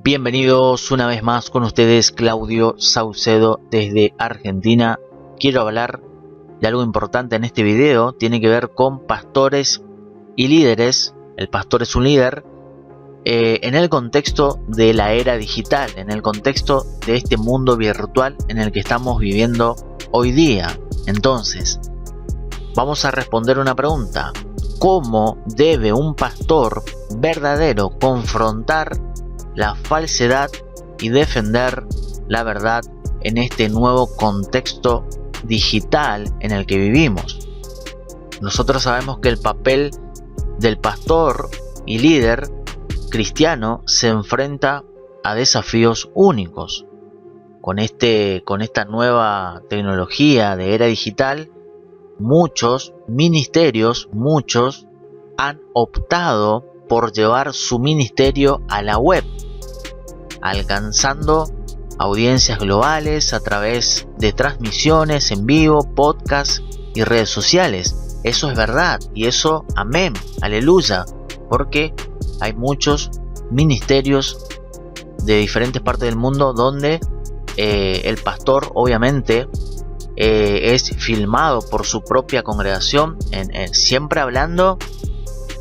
Bienvenidos una vez más con ustedes, Claudio Saucedo desde Argentina. Quiero hablar de algo importante en este video, tiene que ver con pastores y líderes. El pastor es un líder en el contexto de la era digital, en el contexto de este mundo virtual en el que estamos viviendo hoy día. Entonces, vamos a responder una pregunta: ¿cómo debe un pastor verdadero confrontar la falsedad y defender la verdad en este nuevo contexto digital en el que vivimos? Nosotros sabemos que el papel del pastor y líder cristiano se enfrenta a desafíos únicos. Con esta nueva tecnología de era digital, muchos ministerios, han optado por llevar su ministerio a la web, alcanzando audiencias globales a través de transmisiones en vivo, podcasts y redes sociales. Eso es verdad y eso, amén, aleluya, porque hay muchos ministerios de diferentes partes del mundo donde el pastor obviamente es filmado por su propia congregación, siempre hablando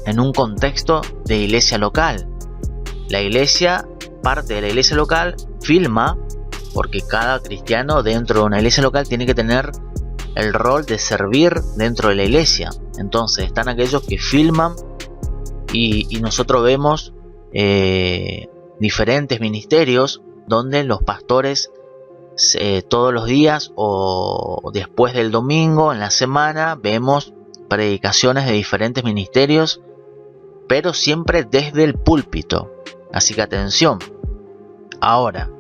en un contexto de iglesia local. La iglesia, parte de la iglesia local, filma, porque cada cristiano dentro de una iglesia local tiene que tener el rol de servir dentro de la iglesia. Entonces están aquellos que filman y nosotros vemos diferentes ministerios donde los pastores todos los días o después del domingo en la semana vemos predicaciones de diferentes ministerios, pero siempre desde el púlpito. Así que atención. Ahora,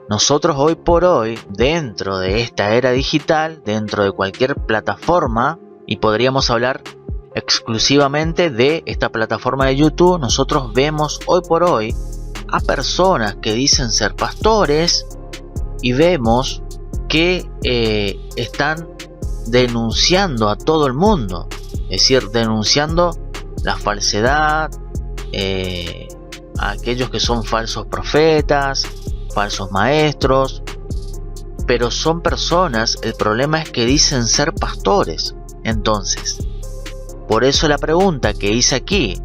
nosotros hoy por hoy, dentro de esta era digital, dentro de cualquier plataforma, y podríamos hablar exclusivamente de esta plataforma de YouTube, nosotros vemos hoy por hoy a personas que dicen ser pastores y vemos que están denunciando a todo el mundo, es decir, denunciando la falsedad, a aquellos que son falsos profetas, falsos maestros, pero son personas. El problema es que dicen ser pastores. Entonces, por eso la pregunta que hice aquí: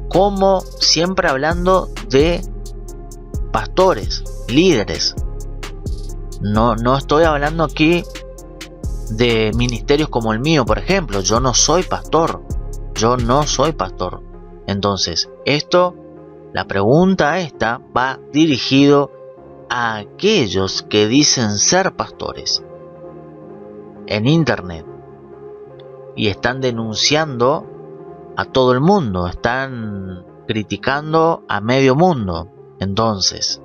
¿cómo, siempre hablando de pastores, líderes? No estoy hablando aquí de ministerios como el mío, por ejemplo. Yo no soy pastor. Entonces, la pregunta esta va dirigido a aquellos que dicen ser pastores en internet y están denunciando a todo el mundo, están criticando a medio mundo. Entonces,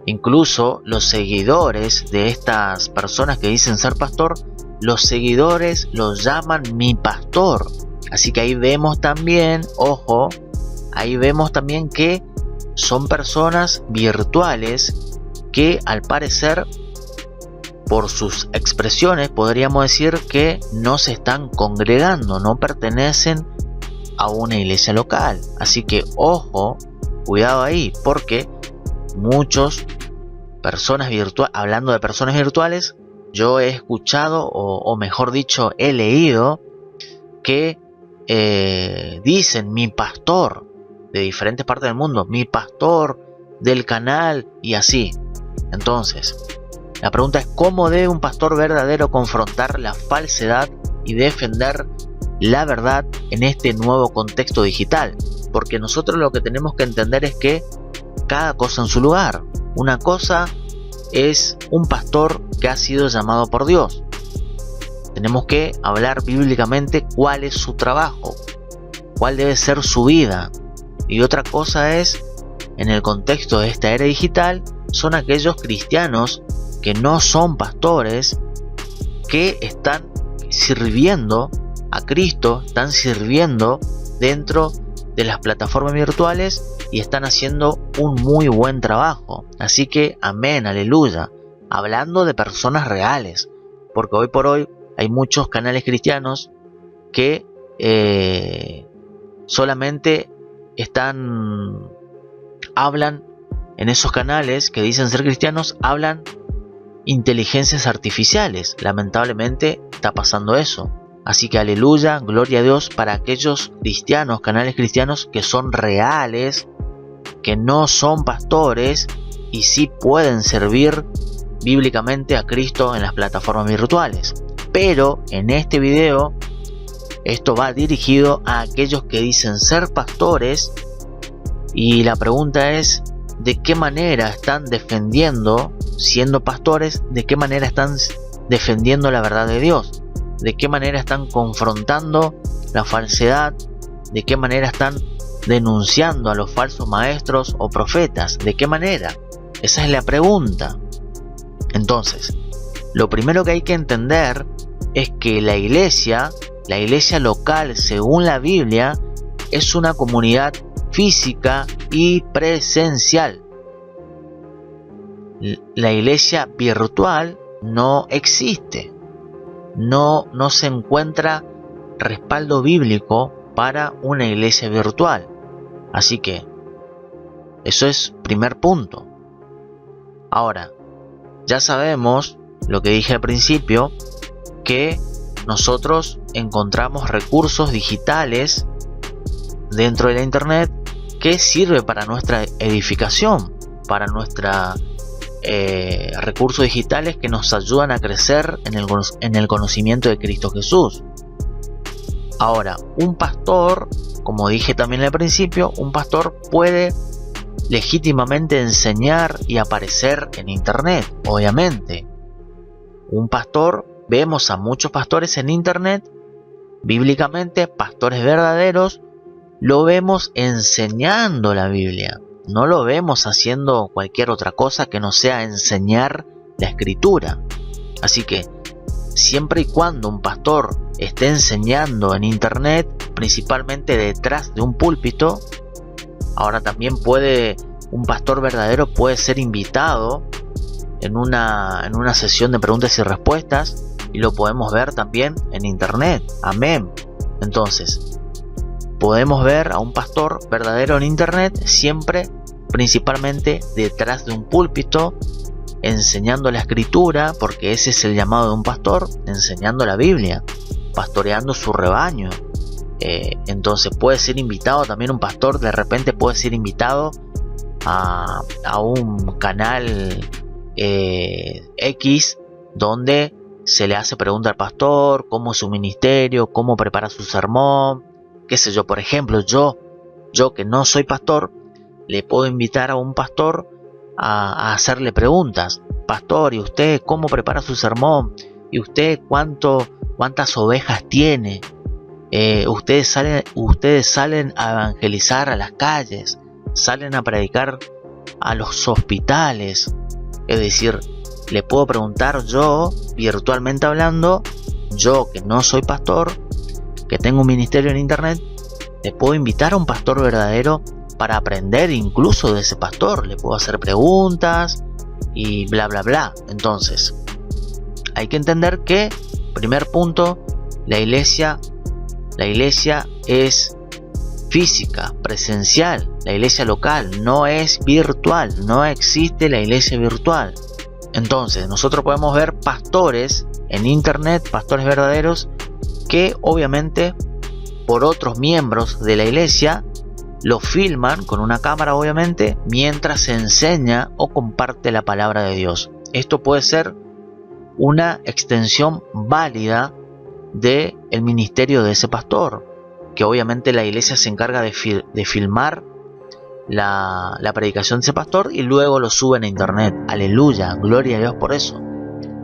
incluso los seguidores de estas personas que dicen ser pastor, los seguidores los llaman mi pastor. Así que ahí vemos también, ojo, ahí vemos también que son personas virtuales que, al parecer, por sus expresiones, podríamos decir que no se están congregando, no pertenecen a una iglesia local. Así que ojo, cuidado ahí, porque muchas personas virtuales, hablando de personas virtuales, yo he escuchado, o mejor dicho, he leído que dicen mi pastor de diferentes partes del mundo, mi pastor del canal y así. Entonces, la pregunta es: ¿cómo debe un pastor verdadero confrontar la falsedad y defender la verdad en este nuevo contexto digital? Porque nosotros lo que tenemos que entender es que cada cosa en su lugar. Una cosa es un pastor que ha sido llamado por Dios. Tenemos que hablar bíblicamente cuál es su trabajo, cuál debe ser su vida. Y otra cosa es, en el contexto de esta era digital, son aquellos cristianos que no son pastores, que están sirviendo a Cristo, están sirviendo dentro de las plataformas virtuales y están haciendo un muy buen trabajo. Así que amén, aleluya, hablando de personas reales, porque hoy por hoy hay muchos canales cristianos que solamente hablan en esos canales que dicen ser cristianos hablan inteligencias artificiales. Lamentablemente está pasando eso. Así que aleluya, gloria a Dios para aquellos cristianos, canales cristianos que son reales, que no son pastores y sí pueden servir bíblicamente a Cristo en las plataformas virtuales. Pero en este video esto va dirigido a aquellos que dicen ser pastores, y la pregunta es: ¿de qué manera están defendiendo, siendo pastores, de qué manera están defendiendo la verdad de Dios? ¿De qué manera están confrontando la falsedad? ¿De qué manera están denunciando a los falsos maestros o profetas? ¿De qué manera? Esa es la pregunta. Entonces, lo primero que hay que entender es que la iglesia local, según la Biblia, es una comunidad física y presencial. La iglesia virtual no existe. No se encuentra respaldo bíblico para una iglesia virtual. Así que eso es primer punto. Ahora, ya sabemos lo que dije al principio, que nosotros encontramos recursos digitales dentro de la internet que sirve para nuestra edificación, para nuestra recursos digitales que nos ayudan a crecer en el conocimiento de Cristo Jesús. Ahora, un pastor, como dije también al principio, un pastor puede legítimamente enseñar y aparecer en internet, obviamente. Un pastor, vemos a muchos pastores en internet, bíblicamente, pastores verdaderos, lo vemos enseñando la Biblia. No lo vemos haciendo cualquier otra cosa que no sea enseñar la Escritura. Así que, siempre y cuando un pastor esté enseñando en internet, principalmente detrás de un púlpito, ahora también un pastor verdadero puede ser invitado en una sesión de preguntas y respuestas, y lo podemos ver también en internet. Amén. Entonces, podemos ver a un pastor verdadero en internet siempre, principalmente detrás de un púlpito, enseñando la Escritura, porque ese es el llamado de un pastor, enseñando la Biblia, pastoreando su rebaño. Entonces puede ser invitado también un pastor, de repente puede ser invitado a un canal X, donde se le hace pregunta al pastor, cómo es su ministerio, cómo prepara su sermón, qué sé yo. Por ejemplo, yo que no soy pastor, le puedo invitar a un pastor a hacerle preguntas. Pastor, ¿y usted cómo prepara su sermón? ¿Y usted cuántas ovejas tiene? Ustedes salen a evangelizar a las calles, salen a predicar a los hospitales. Es decir, le puedo preguntar yo, virtualmente hablando, yo que no soy pastor, que tengo un ministerio en internet, le puedo invitar a un pastor verdadero para aprender incluso de ese pastor. Le puedo hacer preguntas y bla bla bla. Entonces, hay que entender que, primer punto, la iglesia es física, presencial. La iglesia local no es virtual, no existe la iglesia virtual. Entonces, nosotros podemos ver pastores en internet, pastores verdaderos, que obviamente por otros miembros de la iglesia lo filman con una cámara, obviamente, mientras se enseña o comparte la palabra de Dios. Esto puede ser una extensión válida del ministerio de ese pastor, que obviamente la iglesia se encarga de filmar la predicación de ese pastor y luego lo suben a internet. Aleluya, gloria a Dios por eso.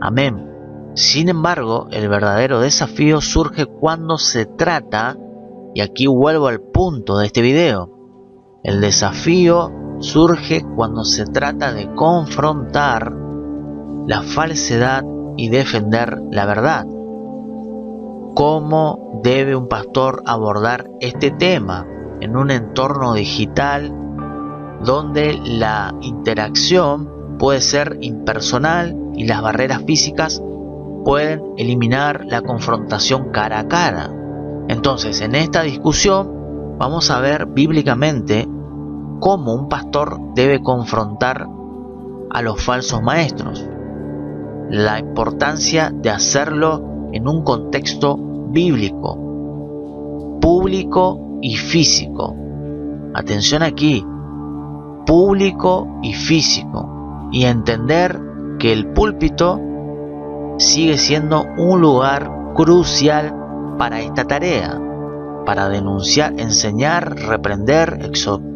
Amén. Sin embargo, el verdadero desafío surge cuando se trata, y aquí vuelvo al punto de este video, el desafío surge cuando se trata de confrontar la falsedad y defender la verdad. ¿Cómo debe un pastor abordar este tema en un entorno digital donde la interacción puede ser impersonal y las barreras físicas pueden eliminar la confrontación cara a cara? Entonces, en esta discusión vamos a ver bíblicamente cómo un pastor debe confrontar a los falsos maestros. La importancia de hacerlo en un contexto bíblico, público y físico. Atención aquí, público y físico, y entender que el púlpito sigue siendo un lugar crucial para esta tarea, para denunciar, enseñar, reprender,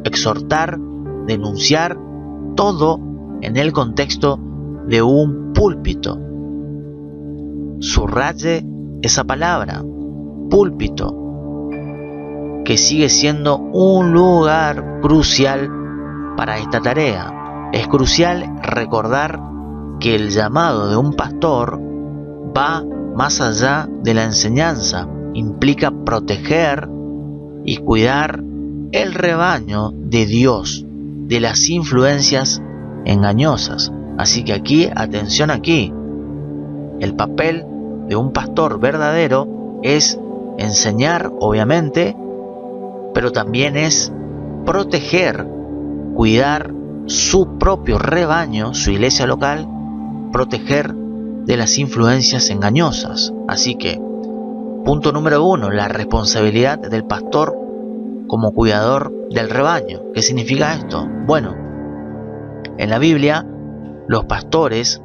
exhortar, denunciar, todo en el contexto de un púlpito. Subraye esa palabra, púlpito, que sigue siendo un lugar crucial para esta tarea. Es crucial recordar que el llamado de un pastor va más allá de la enseñanza, implica proteger y cuidar el rebaño de Dios de las influencias engañosas. Así que aquí, atención aquí, el papel de un pastor verdadero es enseñar, obviamente, pero también es proteger, cuidar su propio rebaño, su iglesia local, proteger de las influencias engañosas. Así que, punto número 1, la responsabilidad del pastor como cuidador del rebaño. ¿Qué significa esto? Bueno, en la Biblia los pastores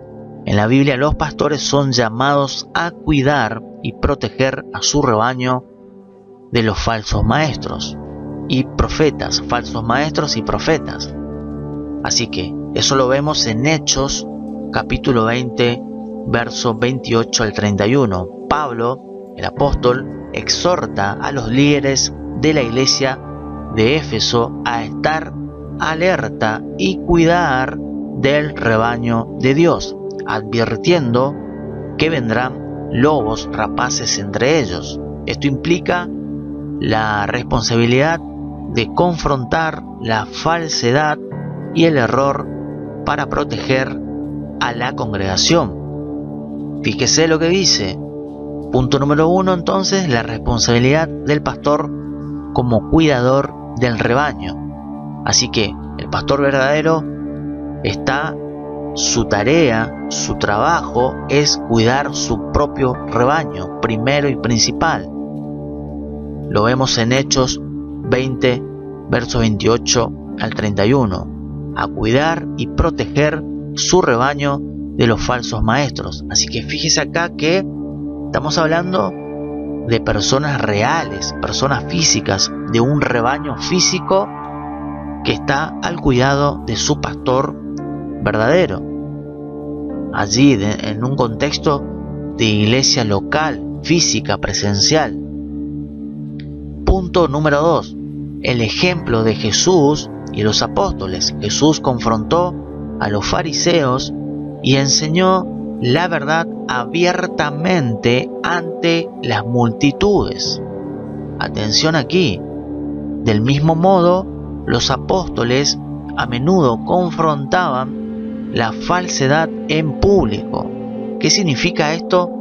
son llamados a cuidar y proteger a su rebaño de los falsos maestros y profetas, falsos maestros y profetas. Así que eso lo vemos en Hechos capítulo 20, versos 28 al 31. Pablo, el apóstol, exhorta a los líderes de la iglesia de Éfeso a estar alerta y cuidar del rebaño de Dios, advirtiendo que vendrán lobos rapaces entre ellos. Esto implica la responsabilidad de confrontar la falsedad y el error para proteger a la congregación. Fíjese lo que dice. Punto número 1, entonces, la responsabilidad del pastor como cuidador del rebaño. Así que el pastor verdadero su tarea, su trabajo es cuidar su propio rebaño, primero y principal. Lo vemos en Hechos 20, versos 28 al 31. A cuidar y proteger su rebaño de los falsos maestros. Así que fíjese acá que estamos hablando de personas reales, personas físicas, de un rebaño físico que está al cuidado de su pastor verdadero. Allí, en un contexto de iglesia local, física, presencial. Punto número 2. El ejemplo de Jesús y los apóstoles. Jesús confrontó a los fariseos y enseñó la verdad abiertamente ante las multitudes. Atención aquí. Del mismo modo, los apóstoles a menudo confrontaban la falsedad en público. ¿Qué significa esto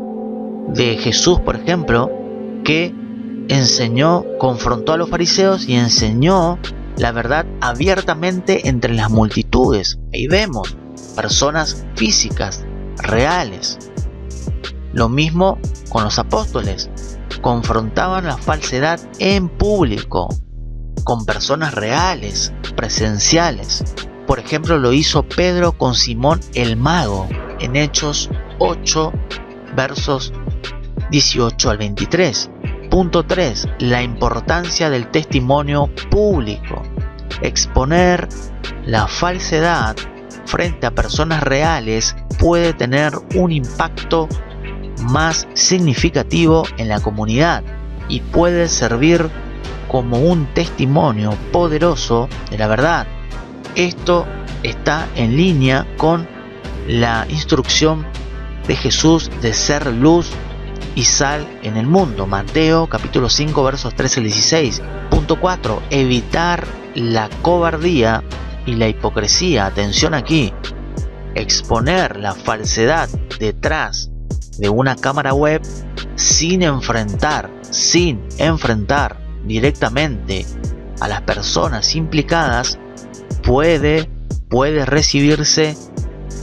de Jesús, por ejemplo, que confrontó a los fariseos y enseñó la verdad abiertamente entre las multitudes? Ahí vemos personas físicas, reales. Lo mismo con los apóstoles. Confrontaban la falsedad en público, con personas reales, presenciales. Por ejemplo, lo hizo Pedro con Simón el mago en Hechos 8, versos 18 al 23. Punto 3. La importancia del testimonio público. Exponer la falsedad frente a personas reales puede tener un impacto más significativo en la comunidad y puede servir como un testimonio poderoso de la verdad. Esto está en línea con la instrucción de Jesús de ser luz y sal en el mundo. Mateo capítulo 5 versos 13 al 16. Punto 4. Evitar la cobardía y la hipocresía. Atención aquí. Exponer la falsedad detrás de una cámara web sin enfrentar directamente a las personas implicadas puede recibirse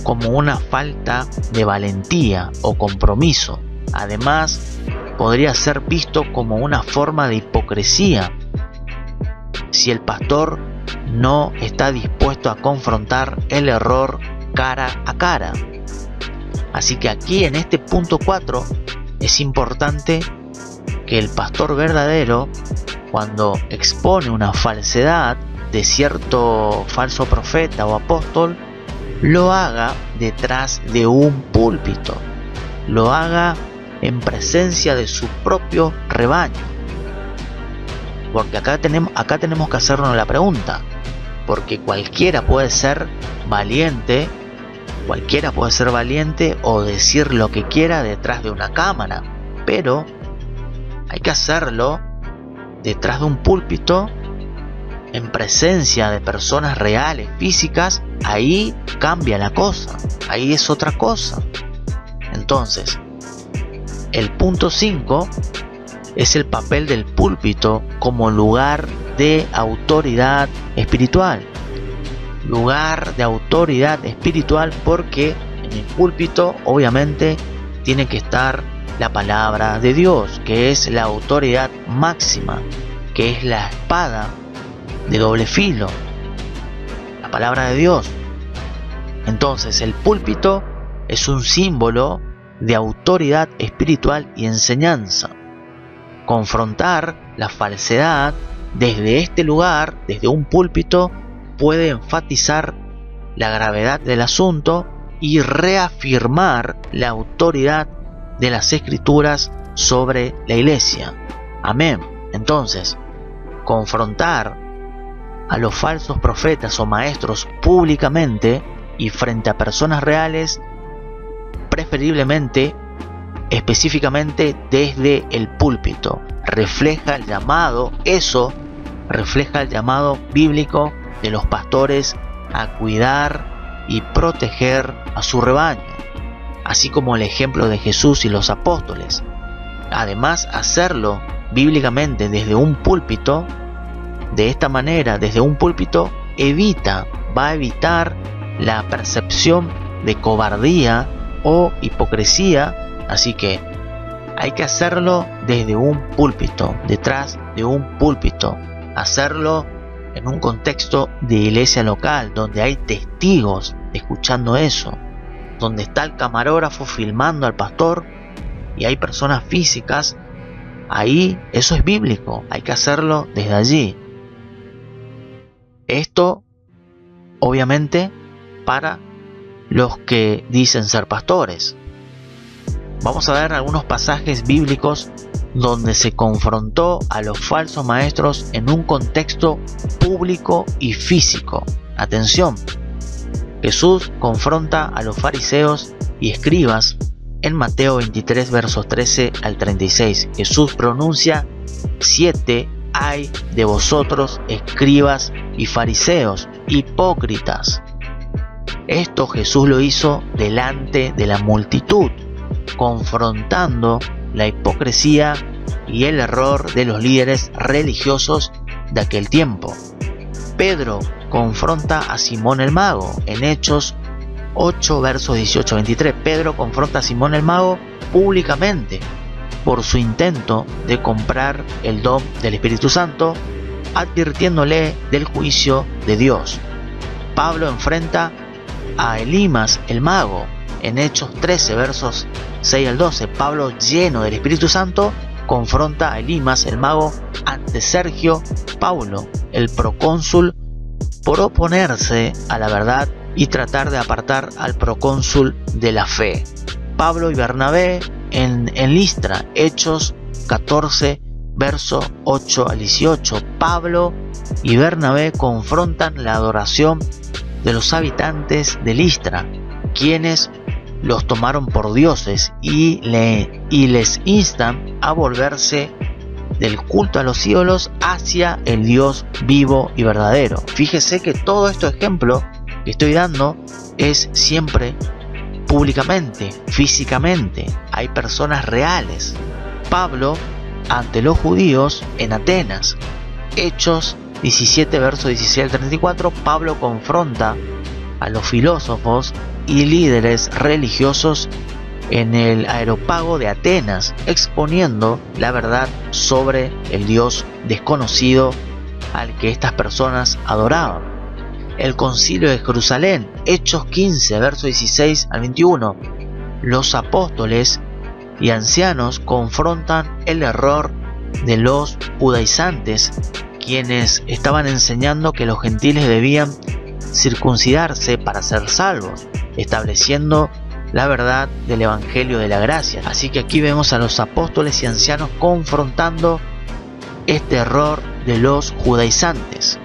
como una falta de valentía o compromiso. Además, podría ser visto como una forma de hipocresía si el pastor no está dispuesto a confrontar el error cara a cara. Así que aquí en este punto 4 es importante que el pastor verdadero, cuando expone una falsedad de cierto falso profeta o apóstol, lo haga detrás de un púlpito, lo haga en presencia de su propio rebaño. Porque acá tenemos que hacernos la pregunta, porque cualquiera puede ser valiente o decir lo que quiera detrás de una cámara, pero hay que hacerlo detrás de un púlpito, en presencia de personas reales, físicas. Ahí cambia la cosa, ahí es otra cosa. Entonces, el punto 5 es el papel del púlpito como lugar de autoridad espiritual. Lugar de autoridad espiritual, porque en el púlpito obviamente tiene que estar la palabra de Dios, que es la autoridad máxima, que es la espada de doble filo, la palabra de Dios. Entonces el púlpito es un símbolo de autoridad espiritual y enseñanza. Confrontar la falsedad desde este lugar, desde un púlpito, puede enfatizar la gravedad del asunto y reafirmar la autoridad de las escrituras sobre la iglesia. Amén. Entonces, confrontar a los falsos profetas o maestros públicamente y frente a personas reales, preferiblemente, específicamente desde el púlpito, refleja el llamado bíblico de los pastores a cuidar y proteger a su rebaño, así como el ejemplo de Jesús y los apóstoles. Además, hacerlo bíblicamente desde un púlpito, de esta manera, desde un púlpito, va a evitar la percepción de cobardía o hipocresía. Así que hay que hacerlo desde un púlpito, detrás de un púlpito, hacerlo en un contexto de iglesia local, donde hay testigos escuchando eso, donde está el camarógrafo filmando al pastor y hay personas físicas. Ahí eso es bíblico, hay que hacerlo desde allí. Esto obviamente para los que dicen ser pastores. Vamos a ver algunos pasajes bíblicos donde se confrontó a los falsos maestros en un contexto público y físico. Atención, Jesús confronta a los fariseos y escribas en Mateo 23 versos 13 al 36. Jesús pronuncia 7 ay de vosotros, escribas y fariseos, hipócritas. Esto Jesús lo hizo delante de la multitud, confrontando la hipocresía y el error de los líderes religiosos de aquel tiempo. Pedro confronta a Simón el Mago en Hechos 8 versos 18-23. Pedro confronta a Simón el Mago públicamente por su intento de comprar el don del Espíritu Santo, advirtiéndole del juicio de Dios. Pablo enfrenta a Elimas el Mago en Hechos 13 versos 6 al 12. Pablo, lleno del Espíritu Santo, confronta a Elimas el Mago ante Sergio Paulo, el procónsul, por oponerse a la verdad y tratar de apartar al procónsul de la fe. Pablo y Bernabé en Listra, Hechos 14 verso 8 al 18. Pablo y Bernabé confrontan la adoración de los habitantes de Listra, quienes los tomaron por dioses y les instan a volverse del culto a los ídolos hacia el Dios vivo y verdadero. Fíjese que todo este ejemplo que estoy dando es siempre públicamente, físicamente. Hay personas reales. Pablo ante los judíos en Atenas, Hechos 17, verso 16 al 34, Pablo confronta a los filósofos y líderes religiosos en el Areópago de Atenas, exponiendo la verdad sobre el Dios desconocido al que estas personas adoraban. El Concilio de Jerusalén, Hechos 15, verso 16 al 21, los apóstoles y ancianos confrontan el error de los judaizantes, quienes estaban enseñando que los gentiles debían circuncidarse para ser salvos, estableciendo la verdad del Evangelio de la Gracia. Así que aquí vemos a los apóstoles y ancianos confrontando este error de los judaizantes.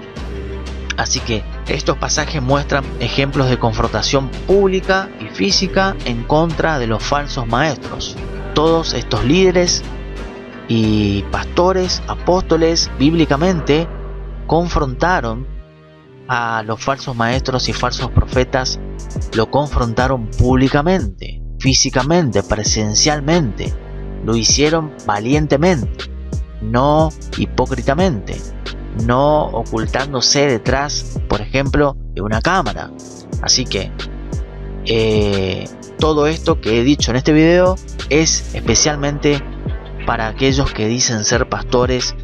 Así que estos pasajes muestran ejemplos de confrontación pública y física en contra de los falsos maestros. Todos estos líderes y pastores, apóstoles, bíblicamente confrontaron a los falsos maestros y falsos profetas, lo confrontaron públicamente, físicamente, presencialmente. Lo hicieron valientemente, no hipócritamente, no ocultándose detrás, por ejemplo, de una cámara. Así que todo esto que he dicho en este video es especialmente para aquellos que dicen ser pastores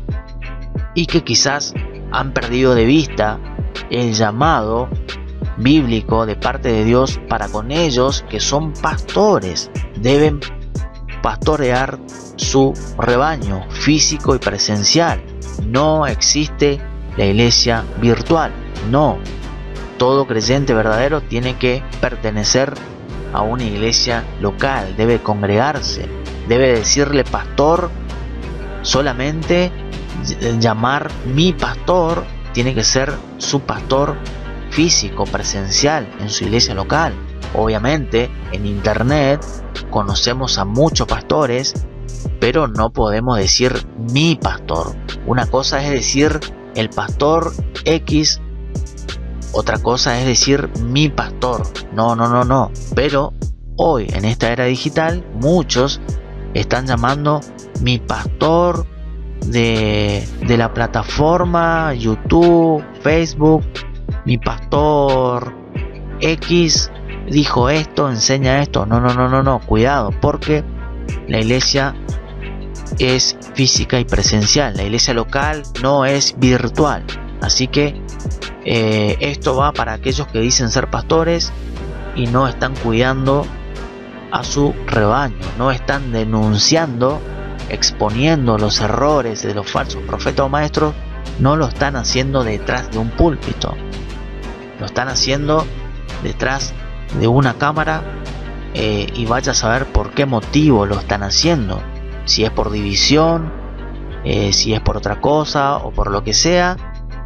y que quizás han perdido de vista el llamado bíblico de parte de Dios para con ellos que son pastores. Deben pastorear su rebaño físico y presencial. No existe la iglesia virtual. No. Todo creyente verdadero tiene que pertenecer a una iglesia local. Debe congregarse. Debe decirle pastor solamente. Llamar mi pastor tiene que ser su pastor físico, presencial, en su iglesia local. Obviamente en internet conocemos a muchos pastores, pero no podemos decir mi pastor. Una cosa es decir el pastor X, otra cosa es decir mi pastor. No. Pero hoy en esta era digital muchos están llamando mi pastor de la plataforma YouTube, Facebook. Mi pastor X dijo esto, enseña esto. No, cuidado, porque la iglesia es física y presencial. La iglesia local no es virtual. Así que esto va para aquellos que dicen ser pastores y no están cuidando a su rebaño, no están denunciando, exponiendo los errores de los falsos profetas o maestros. No lo están haciendo detrás de un púlpito, lo están haciendo detrás de una cámara, y vaya a saber por qué motivo lo están haciendo, si es por división, si es por otra cosa o por lo que sea.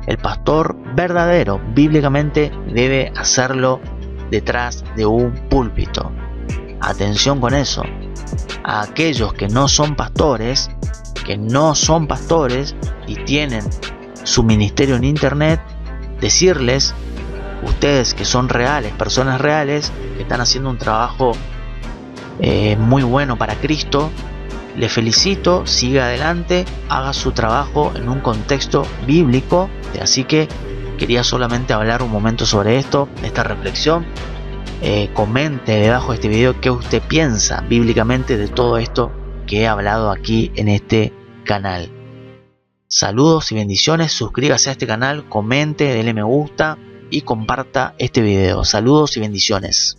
El pastor verdadero bíblicamente debe hacerlo detrás de un púlpito. Atención con eso. A aquellos que no son pastores y tienen su ministerio en internet, decirles, ustedes que son reales, personas reales, que están haciendo un trabajo muy bueno para Cristo, le felicito, siga adelante, haga su trabajo en un contexto bíblico. Así que quería solamente hablar un momento sobre esto, esta reflexión. Comente debajo de este video qué usted piensa bíblicamente de todo esto que he hablado aquí en este canal. Saludos y bendiciones, suscríbase a este canal, comente, dele me gusta y comparta este video. Saludos y bendiciones.